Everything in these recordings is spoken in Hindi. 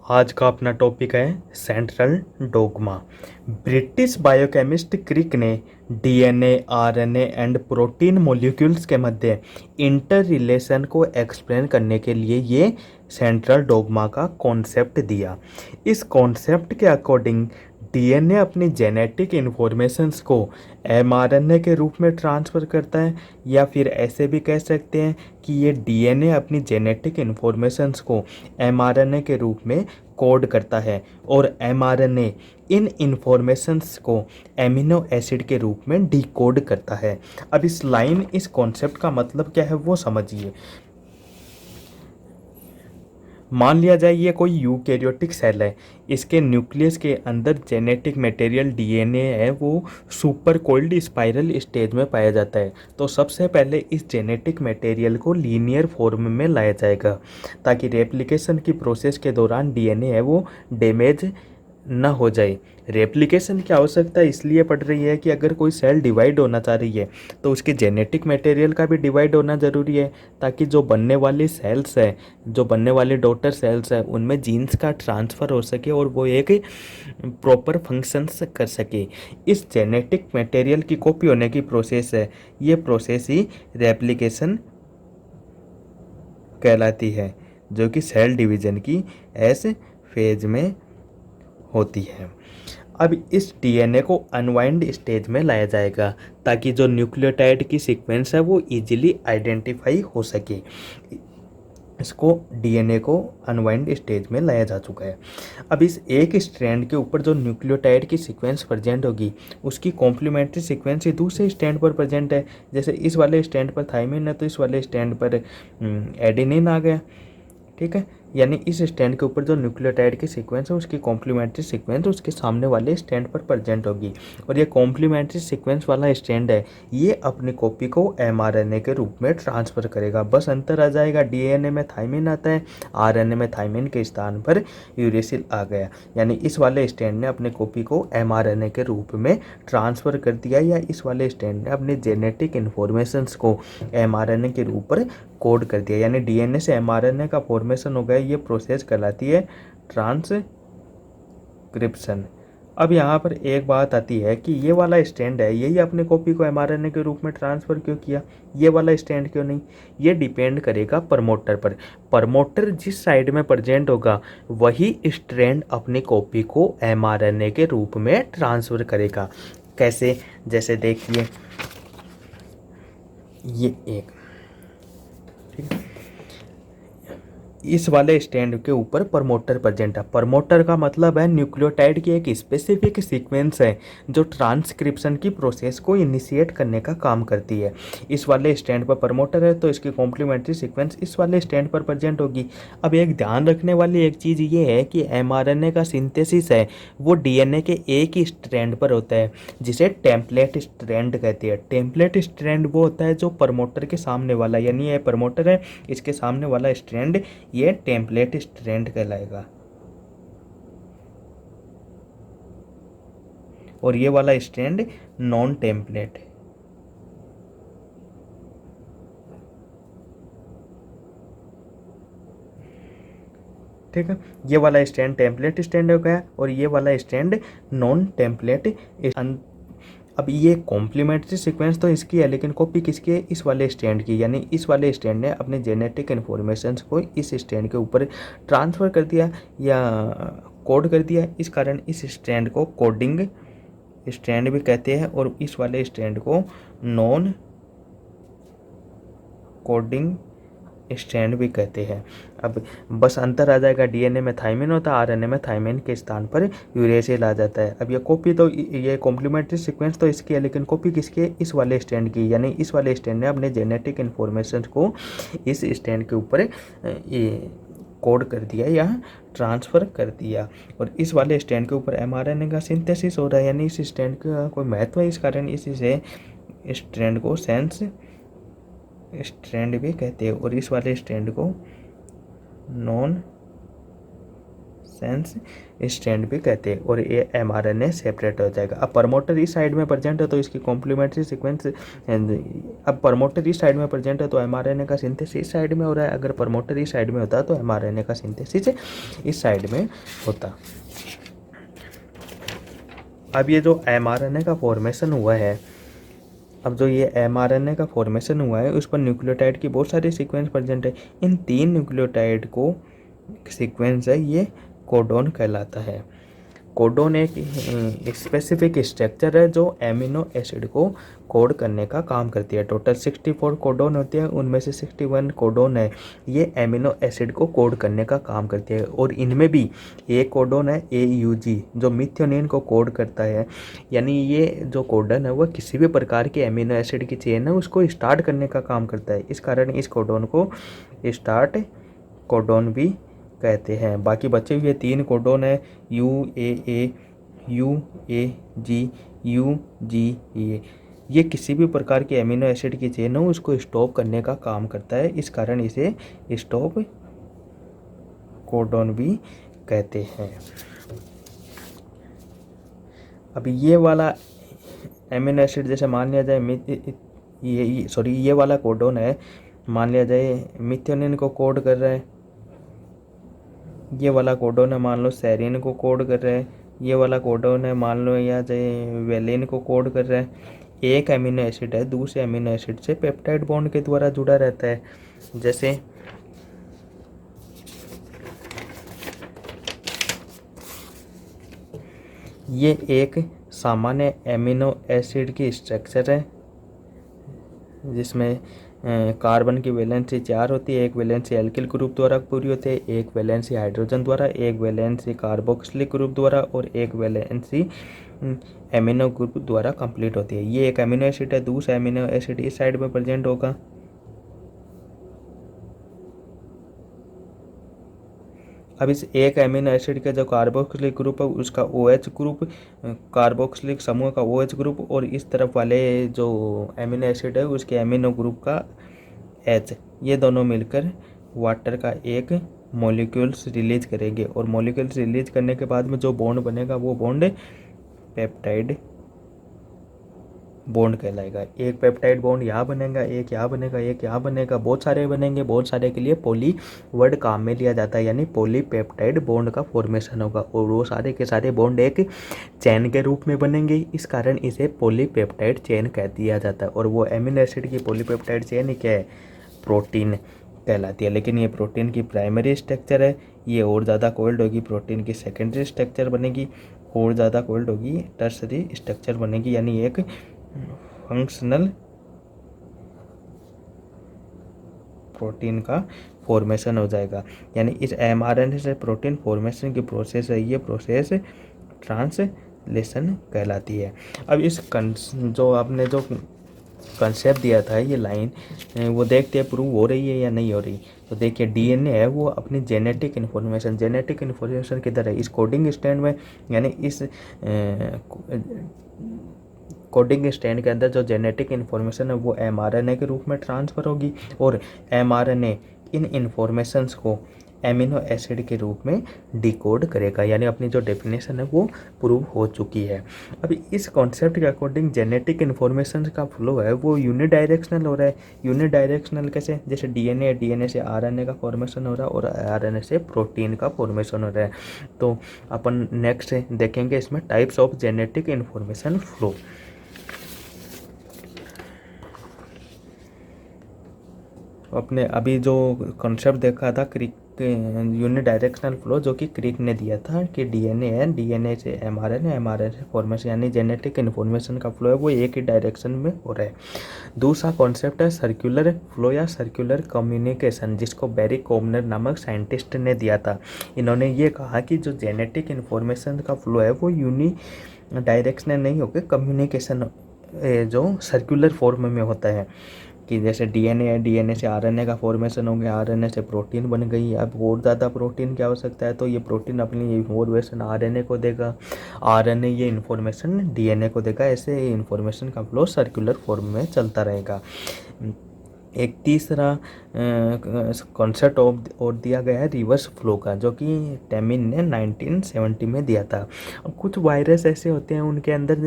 आज का अपना टॉपिक है सेंट्रल डोग्मा। ब्रिटिश बायोकेमिस्ट क्रिक ने DNA, RNA and protein molecules के मध्य इंटर रिलेशन को एक्सप्लेन करने के लिए ये सेंट्रल डोग्मा का कॉन्सेप्ट दिया। इस कॉन्सेप्ट के अकॉर्डिंग डीएनए अपनी जेनेटिक इन्फॉर्मेशंस को एमआरएनए के रूप में ट्रांसफ़र करता है, या फिर ऐसे भी कह सकते हैं कि ये डीएनए अपनी जेनेटिक इन्फॉर्मेशंस को एमआरएनए के रूप में कोड करता है और एमआरएनए इन इन्फॉर्मेशंस को एमिनो एसिड के रूप में डिकोड करता है। अब इस कॉन्सेप्ट का मतलब क्या है वो समझिए। मान लिया जाए ये कोई यूकैरियोटिक सेल है, इसके न्यूक्लियस के अंदर जेनेटिक मटेरियल डीएनए है, वो सुपर कोल्ड स्पाइरल स्टेज में पाया जाता है। तो सबसे पहले इस जेनेटिक मटेरियल को लीनियर फॉर्म में लाया जाएगा ताकि रेप्लिकेशन की प्रोसेस के दौरान डीएनए है वो डैमेज न हो जाए। रेप्लिकेशन की आवश्यकता इसलिए पड़ रही है कि अगर कोई सेल डिवाइड होना चाह रही है तो उसके जेनेटिक मटेरियल का भी डिवाइड होना ज़रूरी है, ताकि जो बनने वाली सेल्स है, जो बनने वाली डॉटर सेल्स है, उनमें जीन्स का ट्रांसफ़र हो सके और वो एक प्रॉपर फंक्शंस कर सके। इस जेनेटिक मटेरियल की कॉपी होने की प्रोसेस है, ये प्रोसेस ही रेप्लिकेशन कहलाती है, जो कि सेल डिवीजन की एस फेज में होती है। अब इस डीएनए को अनवाइंड स्टेज में लाया जाएगा ताकि जो न्यूक्लियोटाइड की सीक्वेंस है वो इजीली आइडेंटिफाई हो सके। इसको डीएनए को अनवाइंड स्टेज में लाया जा चुका है। अब इस एक स्ट्रैंड के ऊपर जो न्यूक्लियोटाइड की सीक्वेंस प्रेजेंट होगी उसकी कॉम्प्लीमेंट्री सीक्वेंस ही दूसरे स्टैंड पर प्रेजेंट है। जैसे इस वाले स्टैंड पर थाइमिन है तो इस वाले स्टैंड पर एडेनिन आ गया, ठीक है। यानी इस स्टैंड के ऊपर जो न्यूक्लियोटाइड की सीक्वेंस है उसकी कॉम्प्लीमेंट्री सीक्वेंस उसके सामने वाले स्टैंड पर प्रेजेंट होगी, और ये कॉम्प्लीमेंट्री सीक्वेंस वाला स्टैंड है ये अपनी कॉपी को एमआरएनए के रूप में ट्रांसफ़र करेगा। बस अंतर आ जाएगा, डीएनए में थाइमिन आता है, आरएनए में थाइमिन के स्थान पर यूरेसिल आ गया। यानी इस वाले स्टैंड ने अपनी कॉपी को एमआरएनए के रूप में ट्रांसफ़र कर दिया, या इस वाले स्टैंड ने अपनी जेनेटिक इन्फॉर्मेशंस को एमआरएनए के रूप पर कोड कर दिया। यानी डीएनए से एमआरएनए का फॉर्मेशन हो गया। ये प्रोसेस कहलाती है ट्रांसक्रिप्शन। अब यहाँ पर एक बात आती है कि ये वाला स्टैंड है यही अपने कॉपी को एमआरएनए के रूप में ट्रांसफ़र क्यों किया, ये वाला स्टैंड क्यों नहीं? ये डिपेंड करेगा प्रमोटर पर। प्रमोटर जिस साइड में प्रेजेंट होगा वही स्ट्रैंड अपनी कॉपी को एमआरएनए के रूप में ट्रांसफ़र करेगा। कैसे? जैसे देखिए ये एक, ठीक है, इस वाले स्टैंड के ऊपर प्रमोटर प्रेजेंट है। प्रमोटर का मतलब है न्यूक्लियोटाइड की एक स्पेसिफिक सीक्वेंस है जो ट्रांसक्रिप्शन की प्रोसेस को इनिशिएट करने का काम करती है। इस वाले स्टैंड पर प्रमोटर है तो इसकी कॉम्प्लीमेंट्री सीक्वेंस इस वाले स्टैंड पर प्रेजेंट होगी। अब एक ध्यान रखने वाली एक चीज़ ये है कि एमआरएनए का सिंथेसिस है वो डीएनए के एक ही स्ट्रैंड पर होता है जिसे टेम्पलेट स्ट्रैंड कहते हैं। टेम्पलेट स्ट्रैंड वो होता है जो प्रमोटर के सामने वाला, यानी ये प्रमोटर है, इसके सामने वाला स्ट्रैंड ये टेम्पलेट स्ट्रैंड कहलाएगा, और ये वाला स्ट्रैंड नॉन टेम्पलेट। ठीक है, ये वाला स्टैंड टेम्पलेट स्टैंड हो गया और ये वाला स्टैंड नॉन टेम्पलेट। अब ये कॉम्प्लीमेंट्री सीक्वेंस तो इसकी है लेकिन कॉपी किसकी है? इस वाले स्टैंड की। यानी इस वाले स्टैंड ने अपने जेनेटिक इन्फॉर्मेशंस को इस स्टैंड के ऊपर ट्रांसफ़र कर दिया या कोड कर दिया। इस कारण इस स्टैंड को कोडिंग स्टैंड भी कहते हैं और इस वाले स्टैंड को नॉन कोडिंग स्टैंड भी कहते हैं। अब बस अंतर आ जाएगा, डीएनए में थाइमिन होता है, आरएनए में थाइमिन के स्थान पर यूरेसिल आ जाता है। अब ये कॉपी तो ये कॉम्प्लीमेंट्री सीक्वेंस तो इसकी है लेकिन कॉपी किसकी है? इस वाले स्टैंड की। यानी इस वाले स्टैंड ने अपने जेनेटिक इन्फॉर्मेशन को इस स्टैंड के ऊपर ये कोड कर दिया या ट्रांसफ़र कर दिया, और इस वाले स्टैंड के ऊपर एमआरएनए का सिंथेसिस हो रहा है। यानी इस स्टैंड का कोई महत्व है, इस कारण इसे स्ट्रैंड को सेंस स्ट्रैंड भी कहते हैं और इस वाले स्ट्रैंड को नॉन सेंस स्टैंड भी कहते हैं, और ये mRNA सेपरेट हो जाएगा। अब प्रमोटर इस साइड में प्रेजेंट है तो इसकी कॉम्प्लीमेंट्री सीक्वेंस, अब प्रमोटर इस साइड में प्रेजेंट है तो mRNA का सिंथेसिस इस साइड में हो रहा है, अगर प्रमोटर इस साइड में होता तो mRNA का सिंथेसिस इस साइड में होता। अब ये जो mRNA का फॉर्मेशन हुआ है, अब जो ये mRNA का फॉर्मेशन हुआ है उस पर न्यूक्लियोटाइड की बहुत सारे सीक्वेंस प्रेजेंट है। इन 3 न्यूक्लियोटाइड को सीक्वेंस है ये कोडोन कहलाता है। कोडोन एक स्पेसिफिक स्ट्रक्चर है जो एमिनो एसिड को कोड करने का काम करती है। टोटल 64 कोडोन होते हैं, उनमें से 61 कोडोन है ये एमिनो एसिड को कोड करने का काम करती है, और इनमें भी एक कोडोन है AUG जो मिथ्योनिन को कोड करता है। यानी ये जो कोडन है वह किसी भी प्रकार के एमिनो एसिड की चेन है उसको स्टार्ट करने का काम करता है, इस कारण इस कोडोन को स्टार्ट कोडोन भी कहते हैं। बाकी बचे हुए 3 कोडोन है UAA, UAG, UGA, ये किसी भी प्रकार के एमिनो एसिड की चेन हो उसको स्टॉप करने का काम करता है, इस कारण इसे स्टॉप कोडोन भी कहते हैं। अब ये वाला एमिनो एसिड जैसे मान लिया जाए ये वाला कोडोन है, मान लिया जाए मिथ्योनिन को कोड कर रहा है, ये वाला कोडोन है मान लो सेरीन को कोड कर रहा है, ये वाला कोडोन है मान लो या चाहे वेलिन को कोड कर रहा है। एक एमिनो एसिड है दूसरे एमिनो एसिड से पेप्टाइड बॉन्ड के द्वारा जुड़ा रहता है। जैसे ये एक सामान्य एमिनो एसिड की स्ट्रक्चर है जिसमें कार्बन की वैलेंसी 4 होती है, एक वैलेंसी एल्किल ग्रुप द्वारा पूरी होती है, एक वैलेंसी हाइड्रोजन द्वारा, एक वैलेंसी कार्बोक्सिलिक ग्रुप द्वारा और एक वैलेंसी एमिनो ग्रुप द्वारा कंप्लीट होती है। ये एक एमिनो एसिड है, दूसरा एमिनो एसिड इस साइड में प्रेजेंट होगा। अब इस एक एमिनो एसिड का जो कार्बोक्सिलिक ग्रुप है उसका OH ग्रुप, कार्बोक्सिलिक समूह का OH ग्रुप, और इस तरफ वाले जो एमिनो एसिड है उसके एमिनो ग्रुप का H, ये दोनों मिलकर वाटर का एक मॉलिक्यूल्स रिलीज करेंगे, और मॉलिक्यूल्स रिलीज करने के बाद में जो बॉन्ड बनेगा वो बॉन्ड पेप्टाइड बॉन्ड कहलाएगा। एक पेप्टाइड बॉन्ड यहाँ बनेगा, एक यहाँ बनेगा, एक यहाँ बनेगा, बहुत सारे बनेंगे, बहुत सारे के लिए पॉली वर्ड काम में लिया जाता है, यानी पॉलीपेप्टाइड बॉन्ड का फॉर्मेशन होगा, और वो सारे के सारे बॉन्ड एक चेन के रूप में बनेंगे, इस कारण इसे पॉलीपेप्टाइड चेन कह दिया जाता है। और वो एमिनो एसिड की पॉलीपेप्टाइड चेन ही क्या है, प्रोटीन कहलाती है। लेकिन ये प्रोटीन की प्राइमरी स्ट्रक्चर है, ये और ज़्यादा कोल्ड होगी, प्रोटीन की सेकेंडरी स्ट्रक्चर बनेगी, और ज़्यादा कोल्ड होगी, टर्सरी स्ट्रक्चर बनेगी, यानी एक फंक्शनल प्रोटीन का फॉर्मेशन हो जाएगा। यानी इस mRNA से प्रोटीन फॉर्मेशन की प्रोसेस है, ये प्रोसेस ट्रांसलेशन कहलाती है। अब इस जो आपने जो कंसेप्ट दिया था ये लाइन, वो देखते हैं प्रूव हो रही है या नहीं हो रही। तो देखिए DNA है वो अपनी जेनेटिक इन्फॉर्मेशन किधर है, इस कोडिंग स्टैंड में, यानी इस कोडिंग स्टैंड के अंदर जो जेनेटिक इन्फॉर्मेशन है वो mRNA के रूप में ट्रांसफ़र होगी, और mRNA इन इन्फॉर्मेशंस को एमिनो एसिड के रूप में डिकोड करेगा, यानी अपनी जो डेफिनेशन है वो प्रूव हो चुकी है। अभी इस कॉन्सेप्ट के अकॉर्डिंग जेनेटिक इन्फॉर्मेशन का फ्लो है वो यूनिडायरेक्शनल हो रहा है। यूनिडायरेक्शनल कैसे, जैसे DNA से RNA का फॉर्मेशन हो रहा है और RNA से प्रोटीन का फॉर्मेशन हो रहा है। तो अपन नेक्स्ट देखेंगे इसमें types of genetic information flow. अपने अभी जो कॉन्सेप्ट देखा था क्रिक यूनिडायरेक्शनल फ्लो, जो कि क्रिक ने दिया था कि DNA है, DNA से mRNA से फॉर्मेशन, यानी जेनेटिक इन्फॉर्मेशन का फ्लो है वो एक ही डायरेक्शन में हो रहा है। दूसरा कॉन्सेप्ट है सर्कुलर फ्लो या सर्कुलर कम्युनिकेशन, जिसको बैरी कॉमनर नामक साइंटिस्ट ने दिया था। इन्होंने ये कहा कि जो जेनेटिक इन्फॉर्मेशन का फ्लो है वो यूनि डायरेक्शनल नहीं होकर कम्युनिकेशन जो सर्कुलर फॉर्म में होता है, कि जैसे DNA है, DNA से RNA का फॉर्मेशन हो गया, RNA से प्रोटीन बन गई। अब और ज़्यादा प्रोटीन की आवश्यकता है तो ये प्रोटीन अपनी इन्फॉर्मेशन RNA को देगा, RNA ये इन्फॉर्मेशन DNA को देगा, ऐसे इन्फॉर्मेशन का फ्लो सर्कुलर फॉर्म में चलता रहेगा। एक तीसरा कॉन्सेप्ट और दिया गया है रिवर्स फ्लो का, जो कि टेमिन ने 1970 में दिया था। अब कुछ वायरस ऐसे होते हैं उनके अंदर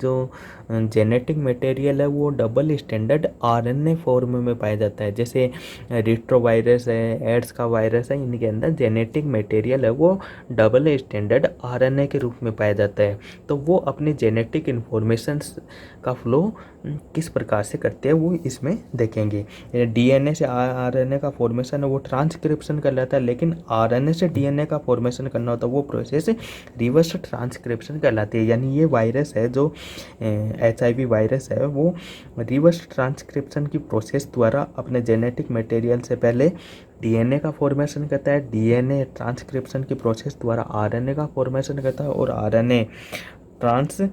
जो जेनेटिक मटेरियल है वो डबल स्टैंडर्ड आरएनए फॉर्म में पाया जाता है, जैसे रिट्रोवायरस है, एड्स का वायरस है, इनके अंदर जेनेटिक मटेरियल है वो डबल स्टैंडर्ड आरएनए के रूप में पाया जाता है। तो वो अपनी जेनेटिक इन्फॉर्मेशन का फ्लो किस प्रकार से करते हैं वो इसमें देखेंगे। डीएनए से आरएनए का फॉर्मेशन है वो ट्रांसक्रिप्शन कर लेता है, लेकिन आरएनए से डीएनए का फॉर्मेशन करना होता है वो प्रोसेस रिवर्स ट्रांसक्रिप्शन कहलाती है। यानी ये वायरस है जो HIV वायरस है वो रिवर्स ट्रांसक्रिप्शन की प्रोसेस द्वारा अपने जेनेटिक मटेरियल से पहले डीएनए का फॉर्मेशन करता है, डीएनए ट्रांसक्रिप्शन की प्रोसेस द्वारा आरएनए का फॉर्मेशन करता है, और आरएनए ट्रांसलेशन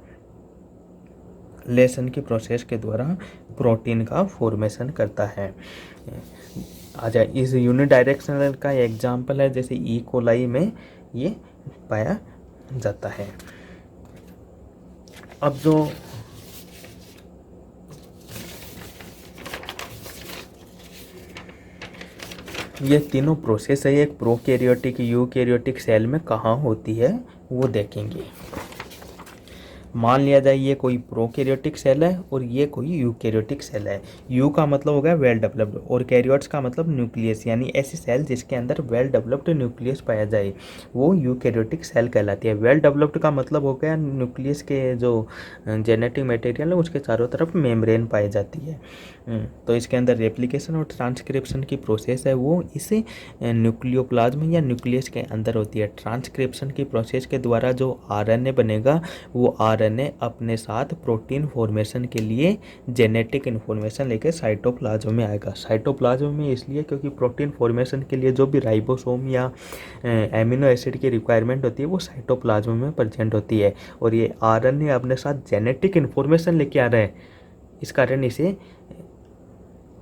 की प्रोसेस के द्वारा प्रोटीन का फॉर्मेशन करता है। अच्छा, इस यूनिडायरेक्शनल का एग्जाम्पल है जैसे ई कोलाई में ये पाया जाता है। अब जो ये तीनों प्रोसेस है एक प्रोकैरियोटिक यूकैरियोटिक सेल में कहाँ होती है वो देखेंगे। मान लिया जाए ये कोई प्रोकैरियोटिक सेल है और ये कोई यूकैरियोटिक सेल है। यू का मतलब हो गया वेल डेवलप्ड और कैरियोट्स का मतलब न्यूक्लियस, यानी ऐसी सेल जिसके अंदर वेल डेवलप्ड न्यूक्लियस पाया जाए वो यूकैरियोटिक सेल कहलाती है। वेल डेवलप्ड का मतलब हो गया न्यूक्लियस के जो जेनेटिक मटेरियल है उसके चारों तरफ मेम्ब्रेन पाई जाती है। तो इसके अंदर रेप्लिकेशन और ट्रांसक्रिप्शन की प्रोसेस है वो इस न्यूक्लियोप्लाज्म या न्यूक्लियस के अंदर होती है। ट्रांसक्रिप्शन की प्रोसेस के द्वारा जो आरएनए बनेगा वो आरएनए अपने साथ प्रोटीन फॉर्मेशन के लिए जेनेटिक इन्फॉर्मेशन लेकर साइटोप्लाज्म में आएगा। साइटोप्लाज्म में इसलिए क्योंकि प्रोटीन फॉर्मेशन के लिए जो भी राइबोसोम या एमिनो एसिड की रिक्वायरमेंट होती है वो साइटोप्लाज्म में प्रेजेंट होती है, और ये आरएनए अपने साथ जेनेटिक इन्फॉर्मेशन लेके आ रहा है, इस कारण इसे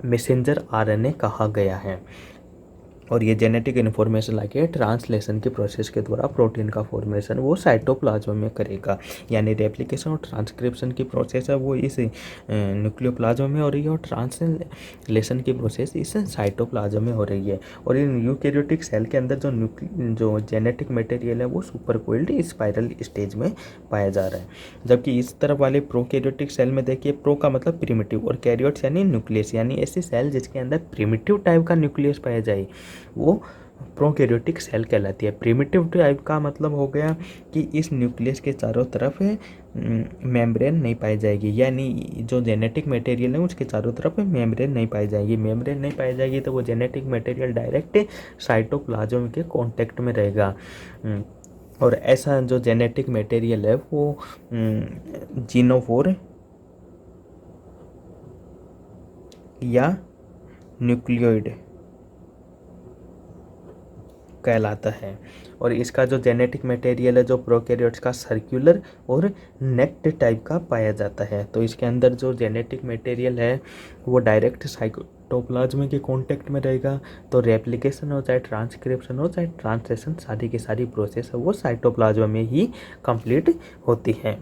मैसेंजर आरएनए कहा गया है। और ये जेनेटिक इन्फॉर्मेशन लाके ट्रांसलेशन की प्रोसेस के द्वारा प्रोटीन का फॉर्मेशन वो साइटोप्लाज्म में करेगा। यानी रेप्लिकेशन और ट्रांसक्रिप्शन की प्रोसेस है वो इस न्यूक्लियोप्लाज्म में हो रही है और ट्रांसलेशन की प्रोसेस इस साइटोप्लाज्म में हो रही है। और इन यूकैरियोटिक सेल के अंदर जो जेनेटिक मटेरियल है वो सुपरकोइल्ड स्पाइरल स्टेज में पाया जा रहा है। जबकि इस तरफ वाले प्रोकैरियोटिक सेल में देखिए, प्रो का मतलब प्रिमिटिव और कैरियोट्स यानी न्यूक्लियस, यानी ऐसी सेल जिसके अंदर प्रिमिटिव टाइप का न्यूक्लियस पाया जाए वो प्रोकैरियोटिक सेल कहलाती है। प्रिमिटिव टाइप का मतलब हो गया कि इस न्यूक्लियस के चारों तरफ मेम्ब्रेन नहीं पाई जाएगी, यानी जो जेनेटिक मटेरियल है उसके चारों तरफ मेम्ब्रेन नहीं पाई जाएगी। मेम्ब्रेन नहीं पाई जाएगी तो वो जेनेटिक मटेरियल डायरेक्ट साइटोप्लाज्म के कांटेक्ट में रहेगा। और ऐसा जो जेनेटिक मटेरियल है वो जीनोफोर या न्यूक्लियोइड कहलाता है। और इसका जो जेनेटिक मटेरियल है जो प्रोकैरियोट्स का सर्कुलर और नेक्ड टाइप का पाया जाता है। तो इसके अंदर जो जेनेटिक मटेरियल है वो डायरेक्ट साइटोप्लाज्म के कांटेक्ट में रहेगा। तो रेप्लिकेशन हो चाहे ट्रांसक्रिप्शन हो चाहे ट्रांसलेशन, सारी की सारी प्रोसेस है वो साइटोप्लाज्म में ही कंप्लीट होती है।